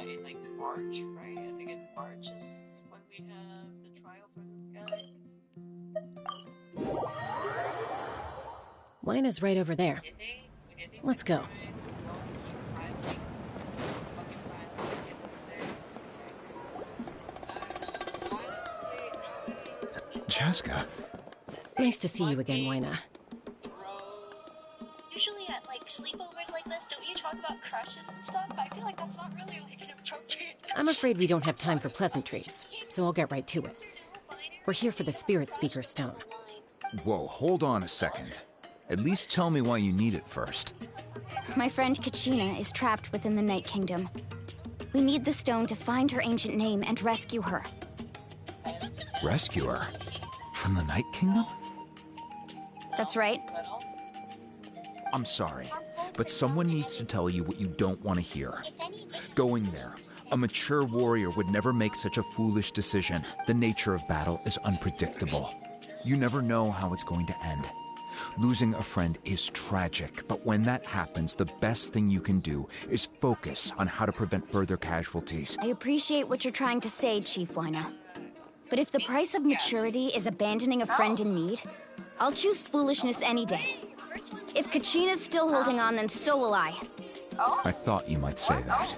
in like March, right? I think in March is when we have the trial for this guy. Wine is right over there. Let's go. Chaska. Nice to see you again, Wina. Usually at like sleepovers like this, don't you talk about crushes and stuff? I feel like that's not really like an appropriate. I'm afraid we don't have time for pleasantries, so I'll get right to it. We're here for the Spirit Speaker Stone. Whoa, hold on a second. At least tell me why you need it first. My friend Kachina is trapped within the Night Kingdom. We need the stone to find her ancient name and rescue her. Rescue her? From the Night Kingdom? That's right. I'm sorry, but someone needs to tell you what you don't want to hear. Going there, a mature warrior would never make such a foolish decision. The nature of battle is unpredictable. You never know how it's going to end. Losing a friend is tragic, but when that happens, the best thing you can do is focus on how to prevent further casualties. I appreciate what you're trying to say, Chief Wina. But if the price of maturity is abandoning a friend in need, I'll choose foolishness any day. If Kachina's still holding on, then so will I. I thought you might say that.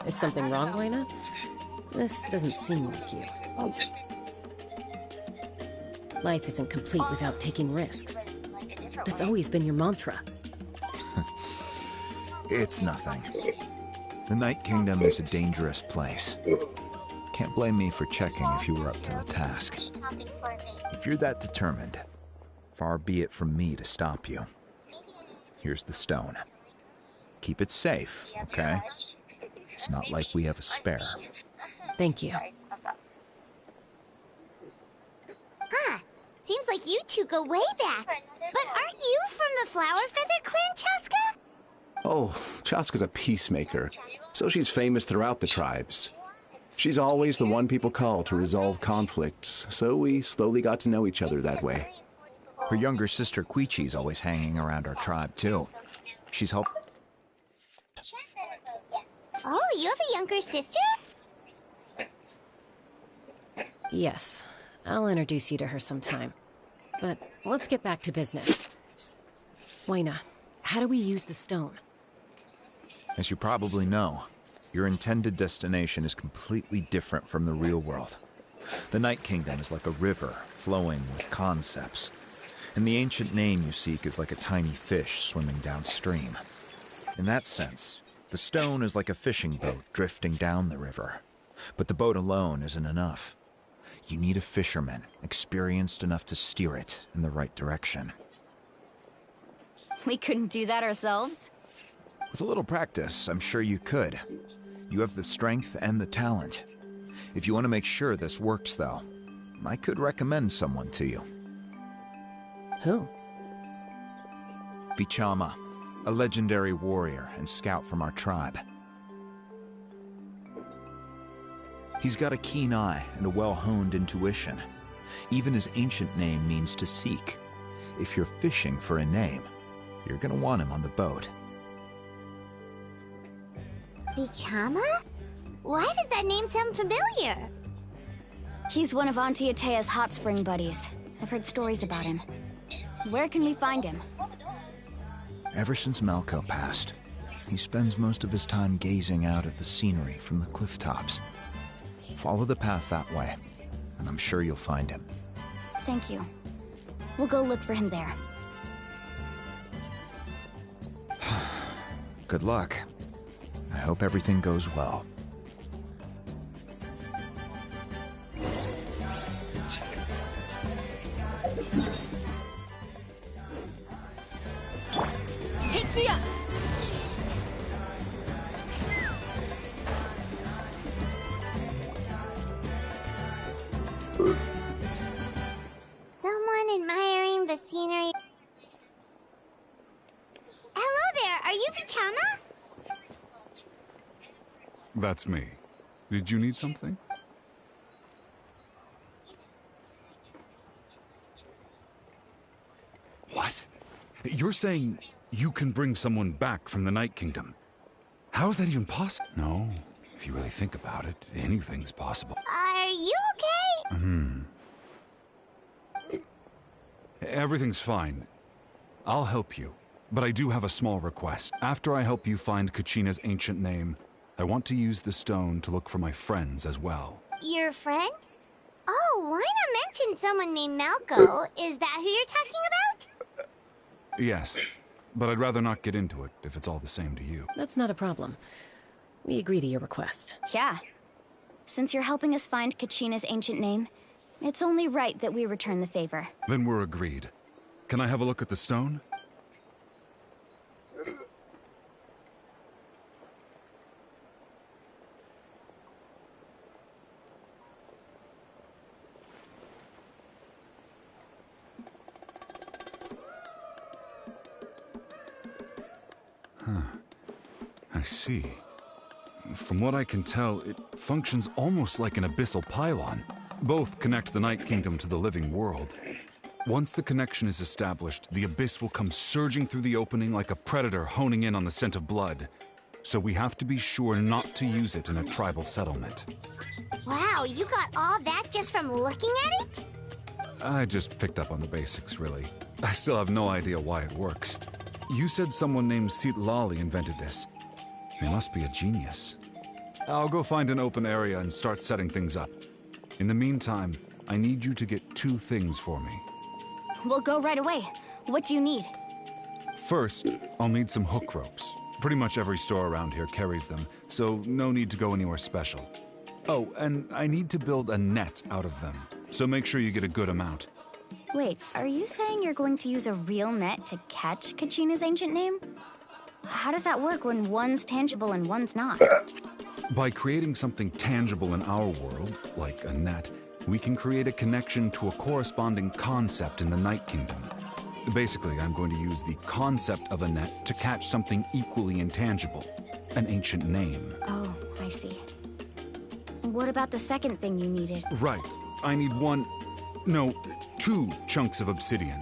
Is something wrong, Wina? This doesn't seem like you. Life isn't complete without taking risks. That's always been your mantra. It's nothing. The Night Kingdom is a dangerous place. Can't blame me for checking if you were up to the task. If you're that determined, far be it from me to stop you. Here's the stone. Keep it safe, okay? It's not like we have a spare. Thank you. Huh. Seems like you two go way back. But aren't you from the Flower Feather Clan, Chaska? Oh, Chaska's a peacemaker, so she's famous throughout the tribes. She's always the one people call to resolve conflicts, so we slowly got to know each other that way. Her younger sister Quichi's always hanging around our tribe, too. She's helped... Oh, you have a younger sister? Yes. I'll introduce you to her sometime. But let's get back to business. Wina, how do we use the stone? As you probably know, your intended destination is completely different from the real world. The Night Kingdom is like a river flowing with concepts, and the ancient name you seek is like a tiny fish swimming downstream. In that sense, the stone is like a fishing boat drifting down the river, but the boat alone isn't enough. You need a fisherman experienced enough to steer it in the right direction. We couldn't do that ourselves? With a little practice, I'm sure you could. You have the strength and the talent. If you want to make sure this works, though, I could recommend someone to you. Who? Vichama, a legendary warrior and scout from our tribe. He's got a keen eye and a well-honed intuition. Even his ancient name means to seek. If you're fishing for a name, you're gonna want him on the boat. Bichama? Why does that name sound familiar? He's one of Auntie Atea's hot spring buddies. I've heard stories about him. Where can we find him? Ever since Malco passed, he spends most of his time gazing out at the scenery from the cliff tops. Follow the path that way, and I'm sure you'll find him. Thank you. We'll go look for him there. Good luck. I hope everything goes well. Take me up! Someone admiring the scenery. Hello there, are you Vichama? That's me. Did you need something? What? You're saying you can bring someone back from the Night Kingdom. How is that even possible? No, if you really think about it, anything's possible. Are you okay? Everything's fine. I'll help you, but I do have a small request. After I help you find Kachina's ancient name, I want to use the stone to look for my friends as well. Your friend? Oh, why not mention someone named Malco? Is that who you're talking about? Yes, but I'd rather not get into it if it's all the same to you. That's not a problem. We agree to your request. Yeah. Since you're helping us find Kachina's ancient name, it's only right that we return the favor. Then we're agreed. Can I have a look at the stone? I see. From what I can tell, it functions almost like an abyssal pylon. Both connect the Night Kingdom to the living world. Once the connection is established, the abyss will come surging through the opening like a predator honing in on the scent of blood. So we have to be sure not to use it in a tribal settlement. Wow, you got all that just from looking at it? I just picked up on the basics, really. I still have no idea why it works. You said someone named Lali invented this. They must be a genius. I'll go find an open area and start setting things up. In the meantime, I need you to get 2 things for me. We'll go right away. What do you need? First, I'll need some hook ropes. Pretty much every store around here carries them, so no need to go anywhere special. Oh, and I need to build a net out of them, so make sure you get a good amount. Wait, are you saying you're going to use a real net to catch Kachina's ancient name? How does that work when one's tangible and one's not? By creating something tangible in our world, like a net, we can create a connection to a corresponding concept in the Night Kingdom. Basically, I'm going to use the concept of a net to catch something equally intangible, an ancient name. Oh, I see. What about the second thing you needed? Right. I need 2 chunks of obsidian.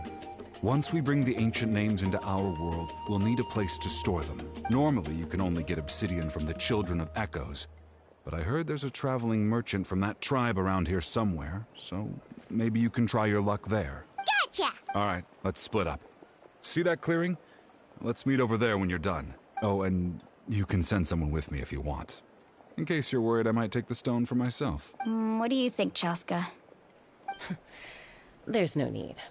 Once we bring the ancient names into our world, we'll need a place to store them. Normally, you can only get obsidian from the Children of Echoes. But I heard there's a traveling merchant from that tribe around here somewhere, so maybe you can try your luck there. Gotcha! All right, let's split up. See that clearing? Let's meet over there when you're done. Oh, and you can send someone with me if you want. In case you're worried I might take the stone for myself. What do you think, Chaska? There's no need.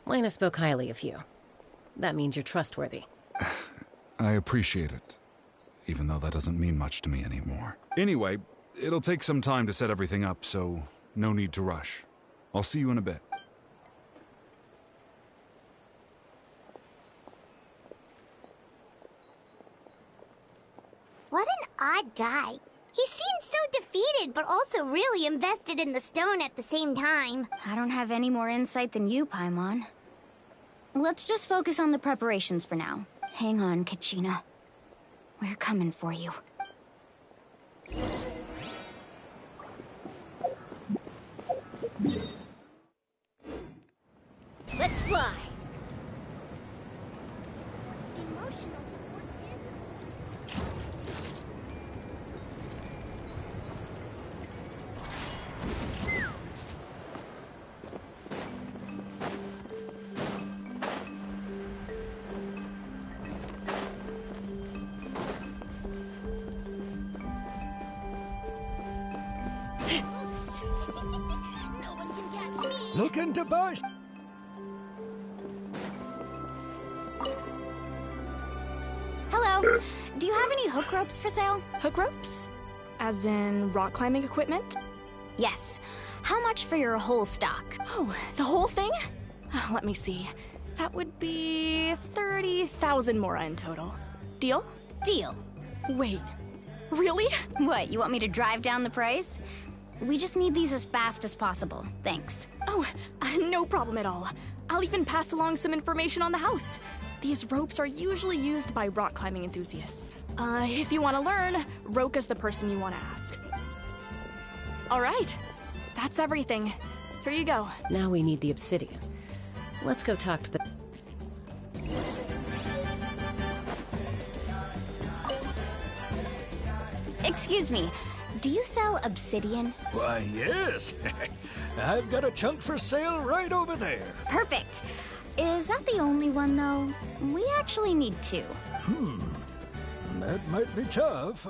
Lena spoke highly of you. That means you're trustworthy. I appreciate it, even though that doesn't mean much to me anymore. Anyway, it'll take some time to set everything up, so no need to rush. I'll see you in a bit. What an odd guy. He seems so defeated, but also really invested in the stone at the same time. I don't have any more insight than you, Paimon. Let's just focus on the preparations for now. Hang on, Kachina. We're coming for you. Let's fly! Looking to burst. Hello. Do you have any hook ropes for sale? Hook ropes? As in rock climbing equipment? Yes. How much for your whole stock? Oh, the whole thing? Let me see. That would be 30,000 mora in total. Deal? Deal. Wait. Really? What, you want me to drive down the price? We just need these as fast as possible. Thanks. Oh, no problem at all. I'll even pass along some information on the house. These ropes are usually used by rock climbing enthusiasts. If you want to learn, Roka's the person you want to ask. All right. That's everything. Here you go. Now we need the obsidian. Let's go talk to the... Excuse me, do you sell obsidian? Why, yes. I've got a chunk for sale right over there. Perfect. Is that the only one, though? We actually need two. That might be tough.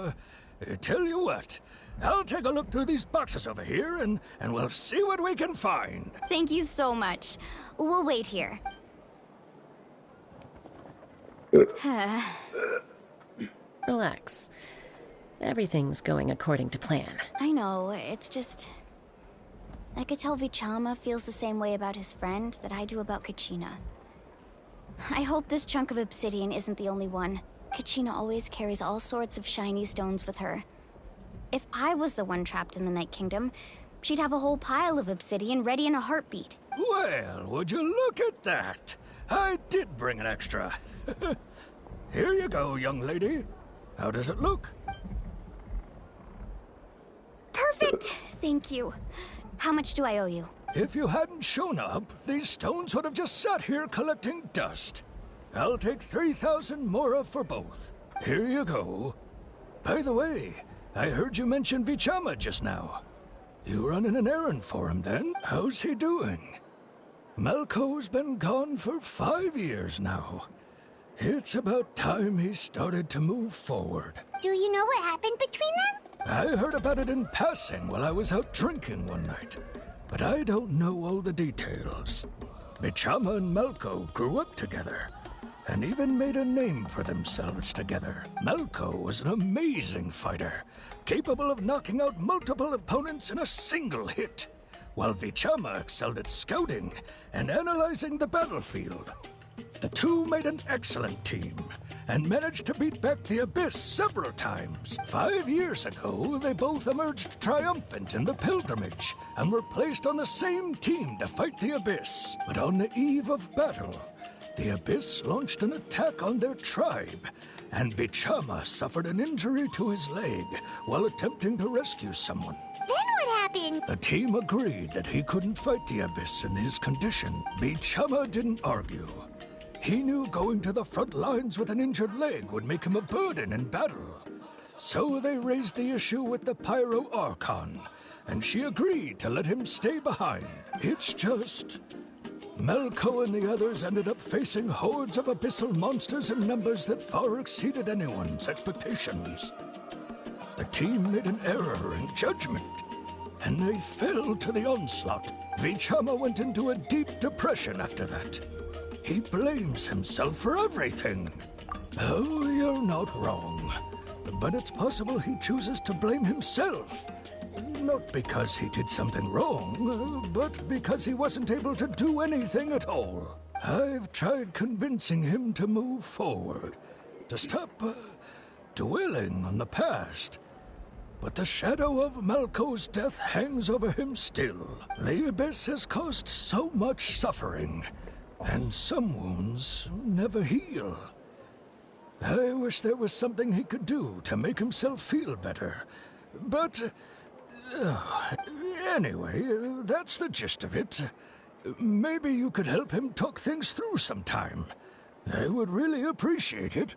Tell you what, I'll take a look through these boxes over here, and we'll see what we can find. Thank you so much. We'll wait here. Relax. Everything's going according to plan. I know, it's just... I could tell Vichama feels the same way about his friend that I do about Kachina. I hope this chunk of obsidian isn't the only one. Kachina always carries all sorts of shiny stones with her. If I was the one trapped in the Night Kingdom, she'd have a whole pile of obsidian ready in a heartbeat. Well, would you look at that? I did bring an extra. Here you go, young lady. How does it look? Perfect! Thank you. How much do I owe you? If you hadn't shown up, these stones would have just sat here collecting dust. I'll take 3,000 mora for both. Here you go. By the way, I heard you mention Vichama just now. You running an errand for him then? How's he doing? Malko's been gone for 5 years now. It's about time he started to move forward. Do you know what happened between them? I heard about it in passing while I was out drinking one night, but I don't know all the details. Vichama and Malko grew up together, and even made a name for themselves together. Malko was an amazing fighter, capable of knocking out multiple opponents in a single hit, while Vichama excelled at scouting and analyzing the battlefield. The two made an excellent team, and managed to beat back the Abyss several times. 5 years ago, they both emerged triumphant in the pilgrimage, and were placed on the same team to fight the Abyss. But on the eve of battle, the Abyss launched an attack on their tribe, and Vichama suffered an injury to his leg while attempting to rescue someone. Then what happened? The team agreed that he couldn't fight the Abyss in his condition. Vichama didn't argue. He knew going to the front lines with an injured leg would make him a burden in battle. So they raised the issue with the Pyro Archon, and she agreed to let him stay behind. It's just... Malko and the others ended up facing hordes of abyssal monsters in numbers that far exceeded anyone's expectations. The team made an error in judgment, and they fell to the onslaught. Vichama went into a deep depression after that. He blames himself for everything. Oh, you're not wrong. But it's possible he chooses to blame himself. Not because he did something wrong, but because he wasn't able to do anything at all. I've tried convincing him to move forward, to stop dwelling on the past. But the shadow of Malko's death hangs over him still. The Abyss has caused so much suffering, and some wounds never heal. I wish there was something he could do to make himself feel better. But... anyway, that's the gist of it. Maybe you could help him talk things through sometime. I would really appreciate it.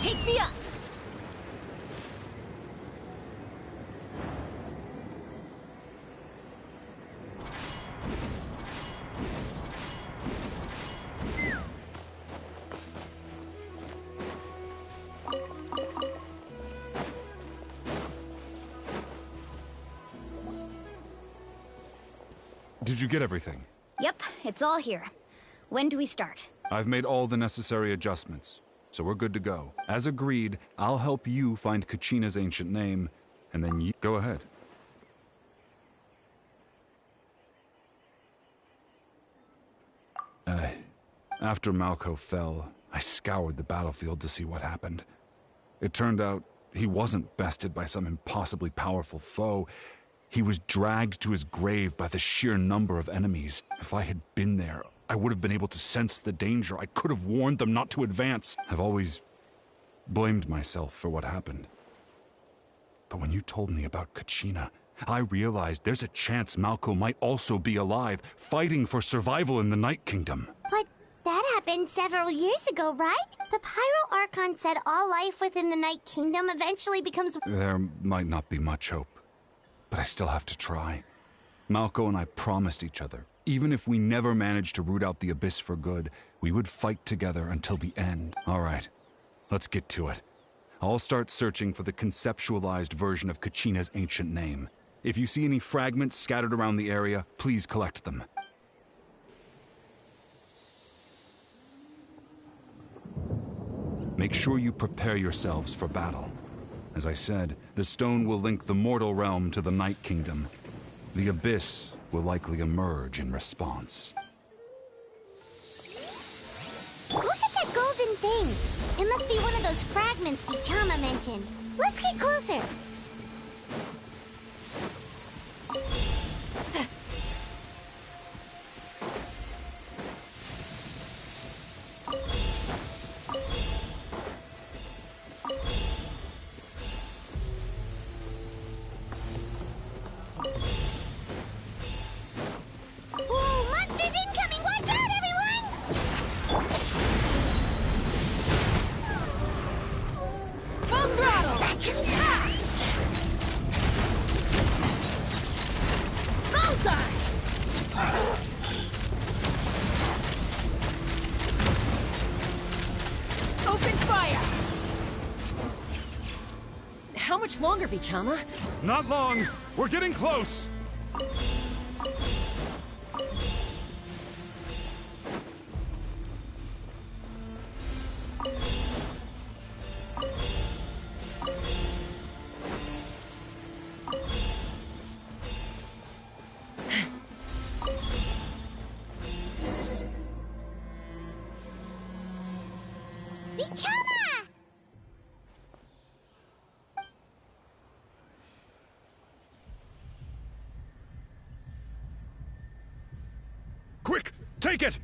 Take me up! Did you get everything? Yep, it's all here. When do we start? I've made all the necessary adjustments, so we're good to go. As agreed, I'll help you find Kachina's ancient name, and then you... Go ahead. After Malco fell, I scoured the battlefield to see what happened. It turned out he wasn't bested by some impossibly powerful foe. He was dragged to his grave by the sheer number of enemies. If I had been there, I would have been able to sense the danger. I could have warned them not to advance. I've always blamed myself for what happened. But when you told me about Kachina, I realized there's a chance Malco might also be alive, fighting for survival in the Night Kingdom. But that happened several years ago, right? The Pyro Archon said all life within the Night Kingdom eventually becomes... There might not be much hope, but I still have to try. Malco and I promised each other, even if we never managed to root out the Abyss for good, we would fight together until the end. All right, let's get to it. I'll start searching for the conceptualized version of Kachina's ancient name. If you see any fragments scattered around the area, please collect them. Make sure you prepare yourselves for battle. As I said, the stone will link the mortal realm to the Night Kingdom. The Abyss will likely emerge in response. Look at that golden thing! It must be one of those fragments Vichama mentioned. Let's get closer! Whoa, monsters incoming! Watch out, everyone! Full throttle! Bullseye! Open fire! How much longer, Vichama? Not long! We're getting close! Vichama! Quick! Take it!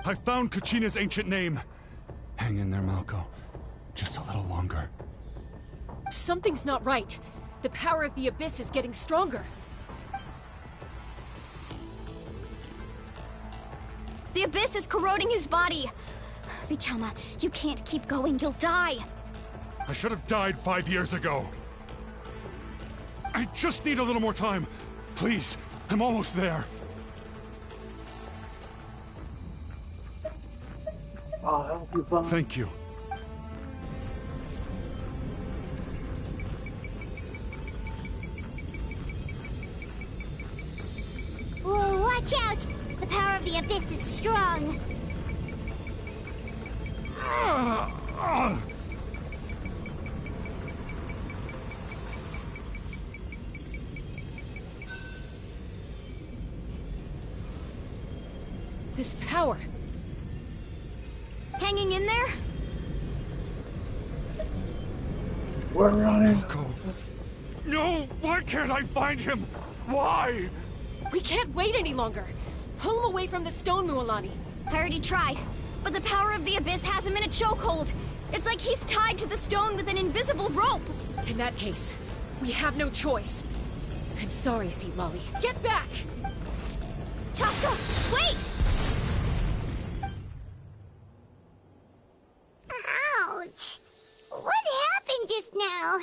I found Kachina's ancient name. Hang in there, Malco. Just a little longer. Something's not right. The power of the Abyss is getting stronger. The Abyss is corroding his body. Vichama, you can't keep going. You'll die. I should have died 5 years ago. I just need a little more time. Please, I'm almost there. I'll help you, Bob. Thank you. Whoa, watch out! The power of the Abyss is strong. This power. Hanging in there? We're running. Malco. No! Why can't I find him? Why? We can't wait any longer. Pull him away from the stone, Mualani. I already tried, but the power of the Abyss has him in a chokehold. It's like he's tied to the stone with an invisible rope. In that case, we have no choice. I'm sorry, Sea Lolly. Get back! Chaska, wait! Ouch! What happened just now?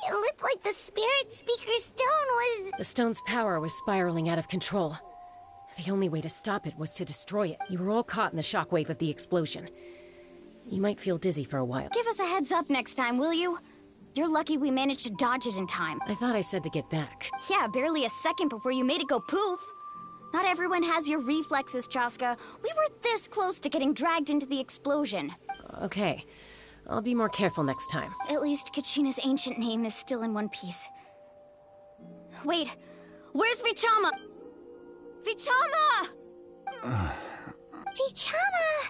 It looked like the Spirit Speaker's stone was... The stone's power was spiraling out of control. The only way to stop it was to destroy it. You were all caught in the shockwave of the explosion. You might feel dizzy for a while. Give us a heads up next time, will you? You're lucky we managed to dodge it in time. I thought I said to get back. Yeah, barely a second before you made it go poof. Not everyone has your reflexes, Chaska. We were this close to getting dragged into the explosion. Okay. I'll be more careful next time. At least Kachina's ancient name is still in one piece. Wait, Where's Vichama? Vichama! Vichama!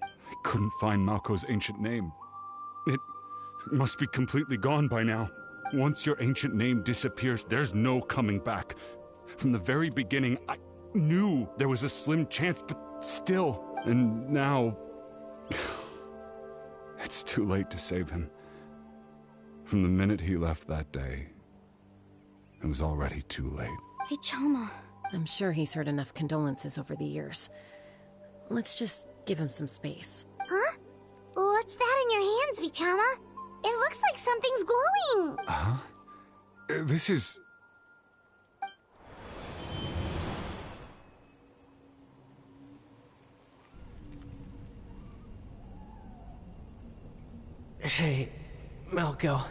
I couldn't find Malko's ancient name. It must be completely gone by now. Once your ancient name disappears, there's no coming back. From the very beginning, I knew there was a slim chance, but still. And now... it's too late to save him. From the minute he left that day, it was already too late. Vichama. I'm sure he's heard enough condolences over the years. Let's just give him some space. Huh? What's that in your hands, Vichama? It looks like something's glowing! Huh? This is... Hey, Malko.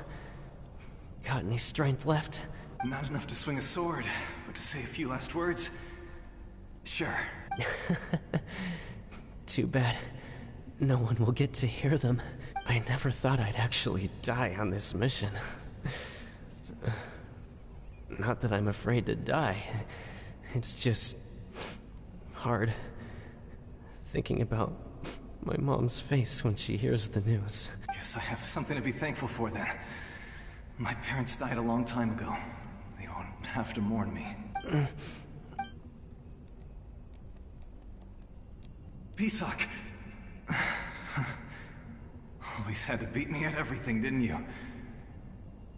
Got any strength left? Not enough to swing a sword, but to say a few last words? Sure. Too bad. No one will get to hear them. I never thought I'd actually die on this mission. Not that I'm afraid to die. It's just... hard. Thinking about my mom's face when she hears the news. Guess I have something to be thankful for then. My parents died a long time ago. They won't have to mourn me. Pisak! Always had to beat me at everything, didn't you?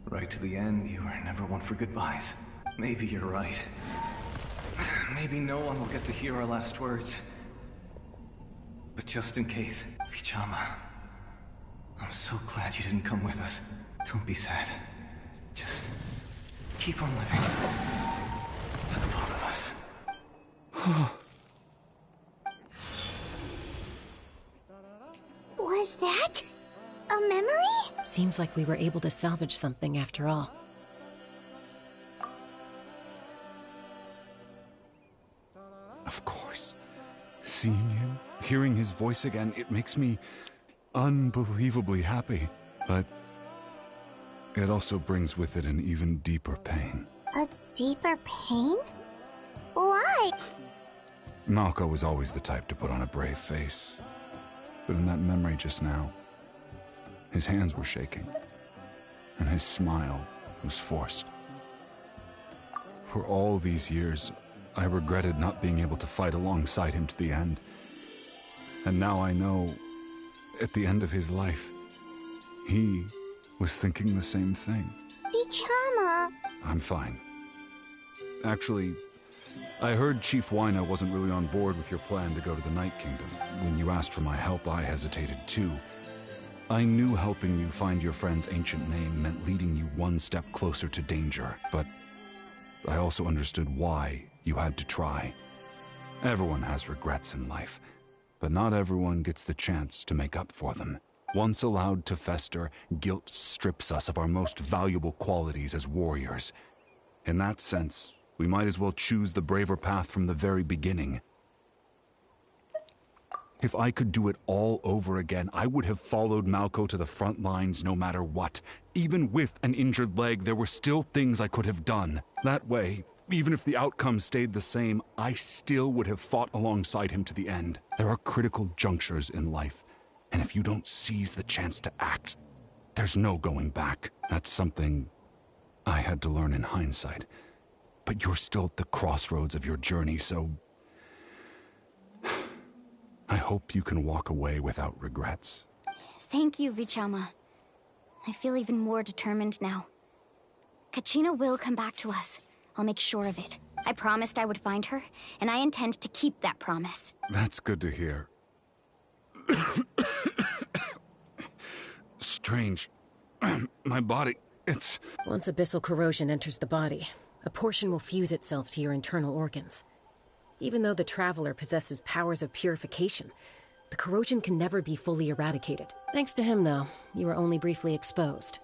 Right to the end, you were never one for goodbyes. Maybe you're right. Maybe no one will get to hear our last words. But just in case, Vichama, I'm so glad you didn't come with us. Don't be sad. Just keep on living. For the both of us. Was that a memory? Seems like we were able to salvage something after all. Of course. Seeing him, hearing his voice again, it makes me unbelievably happy. But it also brings with it an even deeper pain. A deeper pain? Why? Malko was always the type to put on a brave face. But in that memory just now, his hands were shaking, and his smile was forced. For all these years, I regretted not being able to fight alongside him to the end. And now I know, at the end of his life, he was thinking the same thing. Vichama. I'm fine. Actually, I heard Chief Wyna wasn't really on board with your plan to go to the Night Kingdom. When you asked for my help, I hesitated too. I knew helping you find your friend's ancient name meant leading you one step closer to danger, but I also understood why you had to try. Everyone has regrets in life, but not everyone gets the chance to make up for them. Once allowed to fester, guilt strips us of our most valuable qualities as warriors. In that sense, we might as well choose the braver path from the very beginning. If I could do it all over again, I would have followed Malko to the front lines no matter what. Even with an injured leg, there were still things I could have done. That way, even if the outcome stayed the same, I still would have fought alongside him to the end. There are critical junctures in life, and if you don't seize the chance to act, there's no going back. That's something I had to learn in hindsight. But you're still at the crossroads of your journey, so I hope you can walk away without regrets. Thank you, Vichama. I feel even more determined now. Kachina will come back to us. I'll make sure of it. I promised I would find her, and I intend to keep that promise. That's good to hear. Strange. My body, it's... Once abyssal corrosion enters the body, a portion will fuse itself to your internal organs. Even though the Traveler possesses powers of purification, the corrosion can never be fully eradicated. Thanks to him, though, you were only briefly exposed.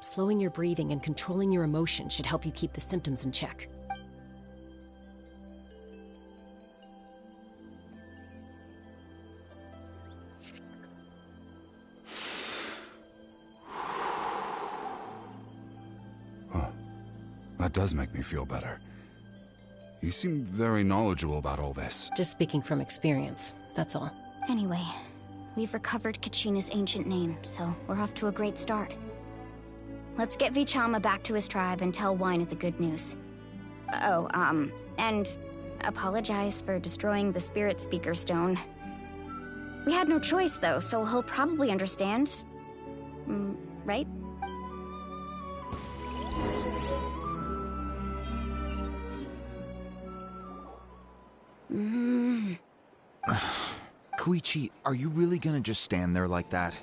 Slowing your breathing and controlling your emotions should help you keep the symptoms in check. That does make me feel better. You seem very knowledgeable about all this. Just speaking from experience, that's all. Anyway, we've recovered Kachina's ancient name, so we're off to a great start. Let's get Vichama back to his tribe and tell Wina the good news. Oh, and apologize for destroying the Spirit Speaker Stone. We had no choice, though, so he'll probably understand. Right? Koichi, are you really gonna just stand there like that?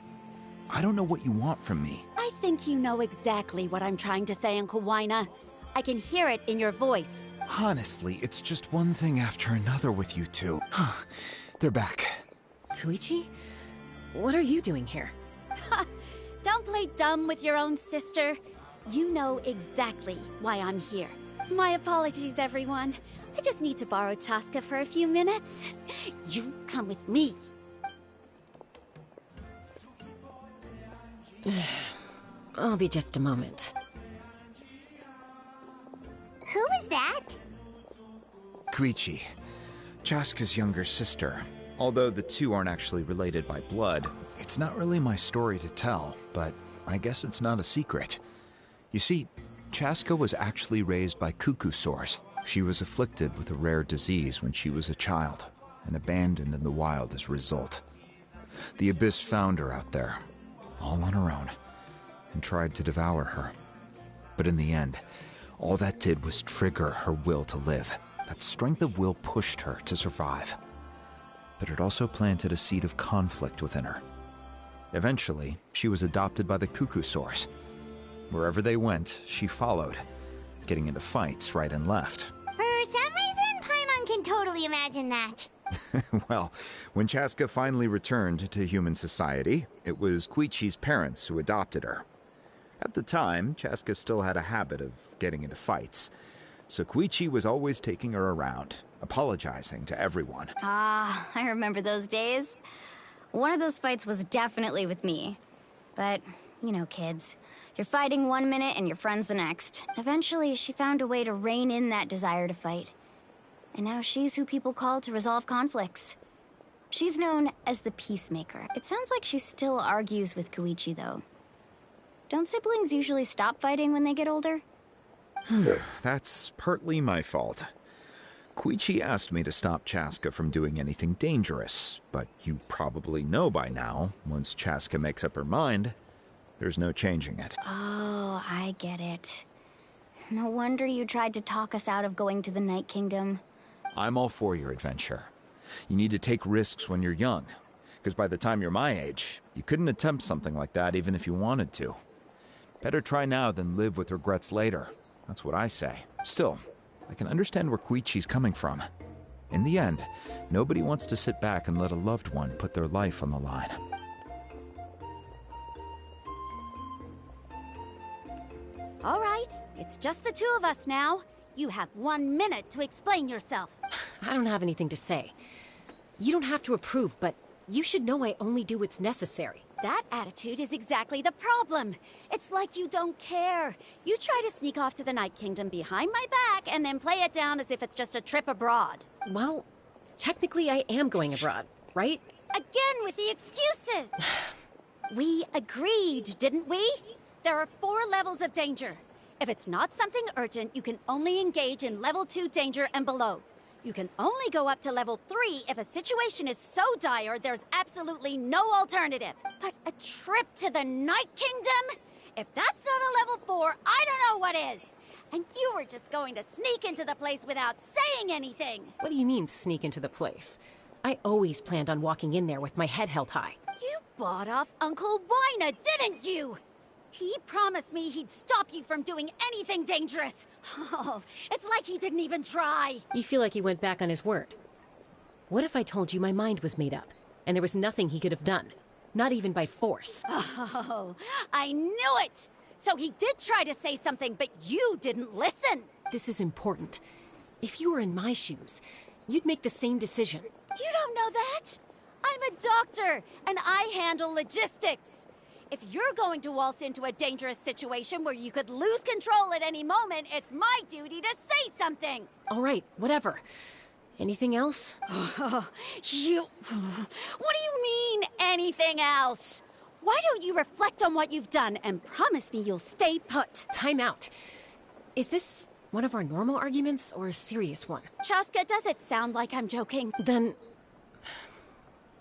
I don't know what you want from me. I think you know exactly what I'm trying to say, Uncle Wina. I can hear it in your voice. Honestly, it's just one thing after another with you two. They're back. Koichi? What are you doing here? Don't play dumb with your own sister. You know exactly why I'm here. My apologies, everyone. I just need to borrow Chaska for a few minutes. You come with me. I'll be just a moment. Who is that? Koichi, Chaska's younger sister. Although the two aren't actually related by blood, it's not really my story to tell, but I guess it's not a secret. You see, Chaska was actually raised by cuckoo sores. She was afflicted with a rare disease when she was a child, and abandoned in the wild as a result. The Abyss found her out there, all on her own, and tried to devour her. But in the end, all that did was trigger her will to live. That strength of will pushed her to survive. But it also planted a seed of conflict within her. Eventually, she was adopted by the cuckoo sores. Wherever they went, she followed, getting into fights right and left. For some reason, Paimon can totally imagine that. Well, when Chaska finally returned to human society, it was Koichi's parents who adopted her. At the time, Chaska still had a habit of getting into fights, so Koichi was always taking her around, apologizing to everyone. Ah, I remember those days. One of those fights was definitely with me. But, you know, kids. You're fighting one minute and your friend's the next. Eventually, she found a way to rein in that desire to fight. And now she's who people call to resolve conflicts. She's known as the Peacemaker. It sounds like she still argues with Koichi, though. Don't siblings usually stop fighting when they get older? That's partly my fault. Koichi asked me to stop Chaska from doing anything dangerous, but you probably know by now, once Chaska makes up her mind, there's no changing it. Oh, I get it. No wonder you tried to talk us out of going to the Night Kingdom. I'm all for your adventure. You need to take risks when you're young, because by the time you're my age, you couldn't attempt something like that even if you wanted to. Better try now than live with regrets later. That's what I say. Still, I can understand where Koichi's coming from. In the end, nobody wants to sit back and let a loved one put their life on the line. All right, it's just the two of us now. You have 1 minute to explain yourself. I don't have anything to say. You don't have to approve, but you should know I only do what's necessary. That attitude is exactly the problem. It's like you don't care. You try to sneak off to the Night Kingdom behind my back and then play it down as if it's just a trip abroad. Well, technically I am going abroad, right? Again with the excuses! We agreed, didn't we? There are 4 levels of danger. If it's not something urgent, you can only engage in level 2 danger and below. You can only go up to level 3 if a situation is so dire there's absolutely no alternative. But a trip to the Night Kingdom? If that's not a level 4, I don't know what is. And you were just going to sneak into the place without saying anything. What do you mean, sneak into the place? I always planned on walking in there with my head held high. You bought off Uncle Wina, didn't you? He promised me he'd stop you from doing anything dangerous. Oh, it's like he didn't even try. You feel like he went back on his word. What if I told you my mind was made up, and there was nothing he could have done? Not even by force. Oh, I knew it! So he did try to say something, but you didn't listen. This is important. If you were in my shoes, you'd make the same decision. You don't know that? I'm a doctor, and I handle logistics. If you're going to waltz into a dangerous situation where you could lose control at any moment, it's my duty to say something! All right, whatever. Anything else? What do you mean, anything else? Why don't you reflect on what you've done and promise me you'll stay put? Time out. Is this one of our normal arguments or a serious one? Chaska, does it sound like I'm joking? Then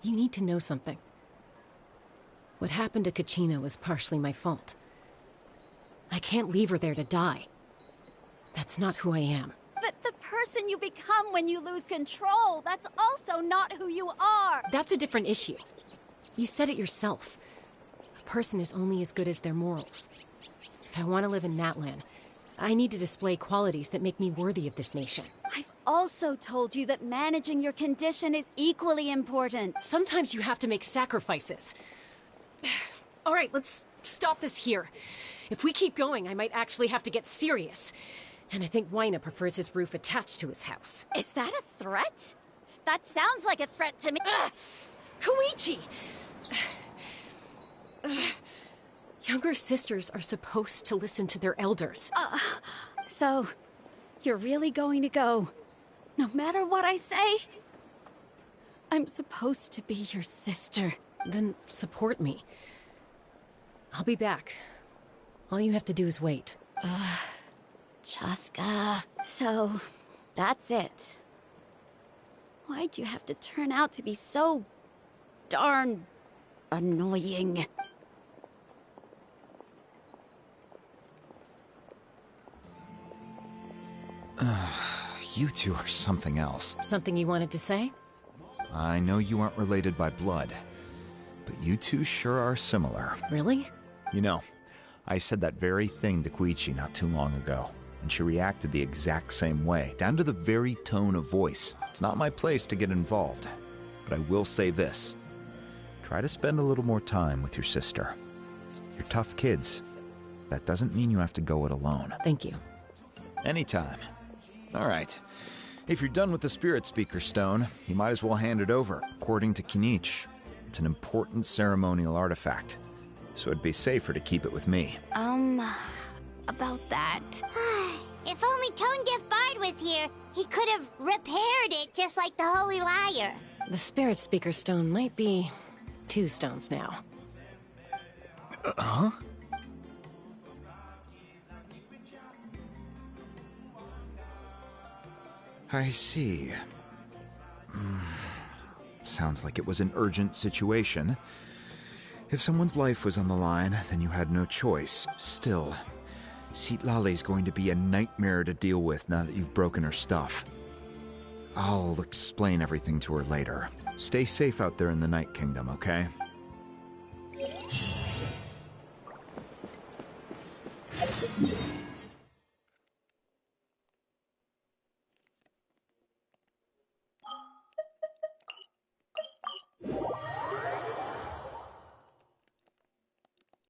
you need to know something. What happened to Kachina was partially my fault. I can't leave her there to die. That's not who I am. But the person you become when you lose control, that's also not who you are! That's a different issue. You said it yourself. A person is only as good as their morals. If I want to live in Natlin, I need to display qualities that make me worthy of this nation. I've also told you that managing your condition is equally important. Sometimes you have to make sacrifices. All right, let's stop this here. If we keep going, I might actually have to get serious. And I think Wyna prefers his roof attached to his house. Is that a threat? That sounds like a threat to me. Koichi! Younger sisters are supposed to listen to their elders. So, you're really going to go, no matter what I say? I'm supposed to be your sister. Then support me. I'll be back. All you have to do is wait. Chaska. So, that's it. Why'd you have to turn out to be so darn annoying? You two are something else. Something you wanted to say? I know you aren't related by blood, but you two sure are similar. Really? You know, I said that very thing to Koichi not too long ago, and she reacted the exact same way, down to the very tone of voice. It's not my place to get involved, but I will say this. Try to spend a little more time with your sister. You're tough kids. That doesn't mean you have to go it alone. Thank you. Anytime. All right. If you're done with the Spirit Speaker Stone, you might as well hand it over. According to Kinich, it's an important ceremonial artifact, so it'd be safer to keep it with me. About that. If only Tone-Deaf Bard was here, he could have repaired it just like the Holy Liar. The Spirit Speaker Stone might be 2 stones now. Huh? I see. Sounds like it was an urgent situation. If someone's life was on the line, then you had no choice. Still, Citlali's going to be a nightmare to deal with now that you've broken her stuff. I'll explain everything to her later. Stay safe out there in the Night Kingdom, okay?